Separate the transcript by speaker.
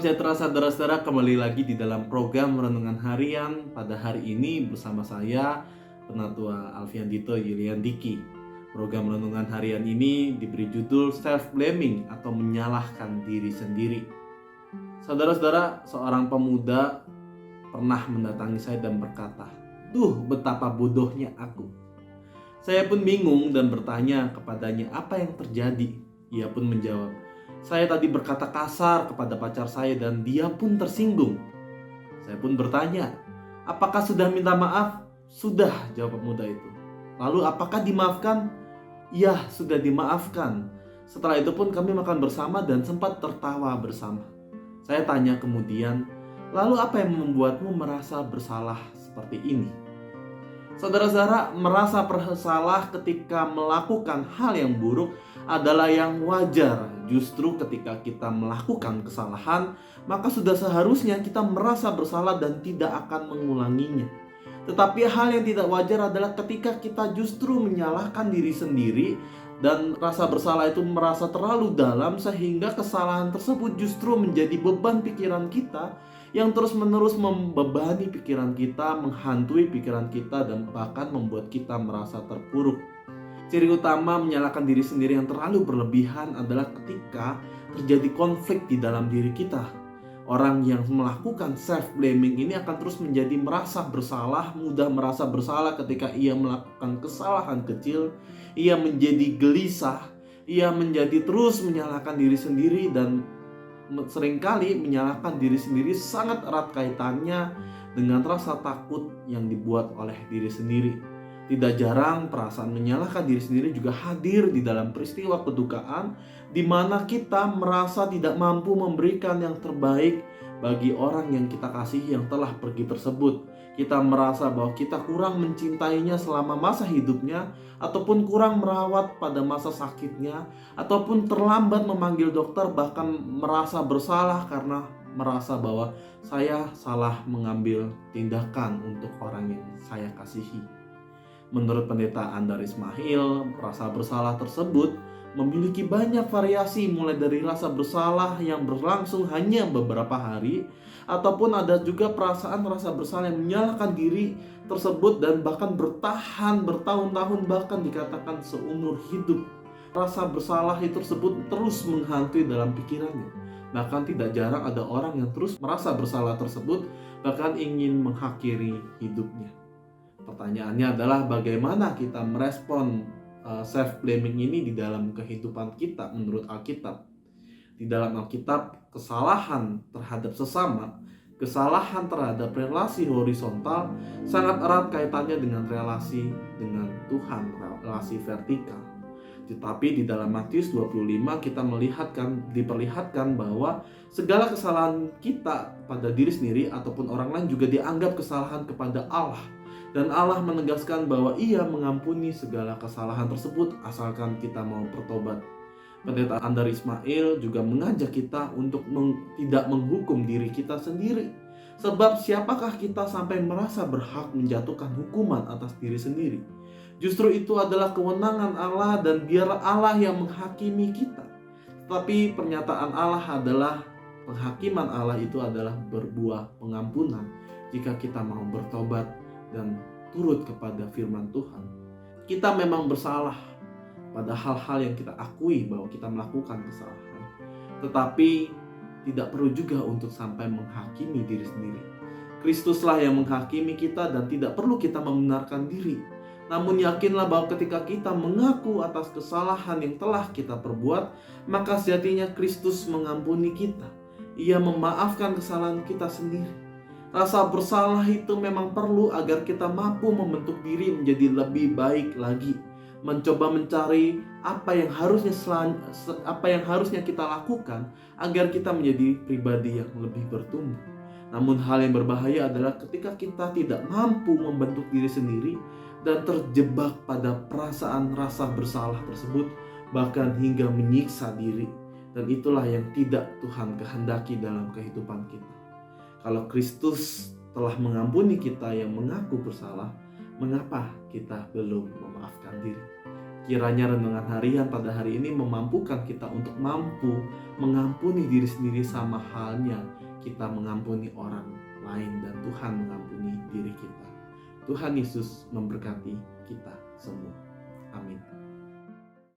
Speaker 1: sejahtera saudara-saudara, kembali lagi di dalam program Renungan Harian pada hari ini bersama saya, Penatua Alfian Dito Yulian Diki. Program Renungan Harian ini diberi judul Self-Blaming atau menyalahkan diri sendiri. Saudara-saudara, seorang pemuda pernah mendatangi saya dan berkata, "Duh, betapa bodohnya aku." Saya pun bingung dan bertanya kepadanya apa yang terjadi. Ia pun menjawab, "Saya tadi berkata kasar kepada pacar saya dan dia pun tersinggung." Saya pun bertanya, "Apakah sudah minta maaf?" "Sudah," jawab pemuda itu. "Lalu apakah dimaafkan?" "Ya, sudah dimaafkan." Setelah itu pun kami makan bersama dan sempat tertawa bersama. Saya tanya kemudian, "Lalu apa yang membuatmu merasa bersalah seperti ini?" Saudara-saudara, merasa bersalah ketika melakukan hal yang buruk adalah yang wajar. Justru ketika kita melakukan kesalahan, maka sudah seharusnya kita merasa bersalah dan tidak akan mengulanginya. Tetapi hal yang tidak wajar adalah ketika kita justru menyalahkan diri sendiri dan rasa bersalah itu merasa terlalu dalam sehingga kesalahan tersebut justru menjadi beban pikiran kita yang terus-menerus membebani pikiran kita, menghantui pikiran kita, dan bahkan membuat kita merasa terpuruk. Ciri utama menyalahkan diri sendiri yang terlalu berlebihan adalah ketika terjadi konflik di dalam diri kita. Orang yang melakukan self-blaming ini akan terus menjadi merasa bersalah, mudah merasa bersalah ketika ia melakukan kesalahan kecil. Ia menjadi gelisah, ia menjadi terus menyalahkan diri sendiri, dan seringkali menyalahkan diri sendiri sangat erat kaitannya dengan rasa takut yang dibuat oleh diri sendiri. Tidak jarang perasaan menyalahkan diri sendiri juga hadir di dalam peristiwa kedukaan di mana kita merasa tidak mampu memberikan yang terbaik bagi orang yang kita kasihi yang telah pergi tersebut. Kita merasa bahwa kita kurang mencintainya selama masa hidupnya, ataupun kurang merawat pada masa sakitnya, ataupun terlambat memanggil dokter, bahkan merasa bersalah karena merasa bahwa saya salah mengambil tindakan untuk orang yang saya kasihi. Menurut Pendeta Andar Ismail, rasa bersalah tersebut memiliki banyak variasi, mulai dari rasa bersalah yang berlangsung hanya beberapa hari, ataupun ada juga perasaan rasa bersalah yang menyalahkan diri tersebut dan bahkan bertahan bertahun-tahun, bahkan dikatakan seumur hidup. Rasa bersalah itu tersebut terus menghantui dalam pikirannya. Bahkan tidak jarang ada orang yang terus merasa bersalah tersebut bahkan ingin mengakhiri hidupnya. Pertanyaannya adalah bagaimana kita merespon self-blaming ini di dalam kehidupan kita menurut Alkitab. Di dalam Alkitab, kesalahan terhadap sesama, kesalahan terhadap relasi horizontal sangat erat kaitannya dengan relasi dengan Tuhan, relasi vertikal. Tetapi di dalam Matius 25 kita diperlihatkan bahwa segala kesalahan kita pada diri sendiri ataupun orang lain juga dianggap kesalahan kepada Allah. Dan Allah menegaskan bahwa Ia mengampuni segala kesalahan tersebut asalkan kita mau bertobat. Pendeta Andar Ismail juga mengajak kita untuk tidak menghukum diri kita sendiri. Sebab siapakah kita sampai merasa berhak menjatuhkan hukuman atas diri sendiri? Justru itu adalah kewenangan Allah dan biarlah Allah yang menghakimi kita. Tetapi pernyataan Allah adalah penghakiman Allah itu adalah berbuah pengampunan jika kita mau bertobat dan turut kepada firman Tuhan. Kita memang bersalah pada hal-hal yang kita akui bahwa kita melakukan kesalahan, tetapi tidak perlu juga untuk sampai menghakimi diri sendiri. Kristuslah yang menghakimi kita dan tidak perlu kita membenarkan diri. Namun yakinlah bahwa ketika kita mengaku atas kesalahan yang telah kita perbuat, maka sejatinya Kristus mengampuni kita. Ia memaafkan kesalahan kita sendiri. Rasa bersalah itu memang perlu agar kita mampu membentuk diri menjadi lebih baik lagi, mencoba mencari apa yang harusnya kita lakukan agar kita menjadi pribadi yang lebih bertumbuh. Namun hal yang berbahaya adalah ketika kita tidak mampu membentuk diri sendiri dan terjebak pada perasaan rasa bersalah tersebut, bahkan hingga menyiksa diri. Dan itulah yang tidak Tuhan kehendaki dalam kehidupan kita. Kalau Kristus telah mengampuni kita yang mengaku bersalah, mengapa kita belum memaafkan diri? Kiranya renungan harian pada hari ini memampukan kita untuk mampu mengampuni diri sendiri sama halnya kita mengampuni orang lain dan Tuhan mengampuni diri kita. Tuhan Yesus memberkati kita semua. Amin.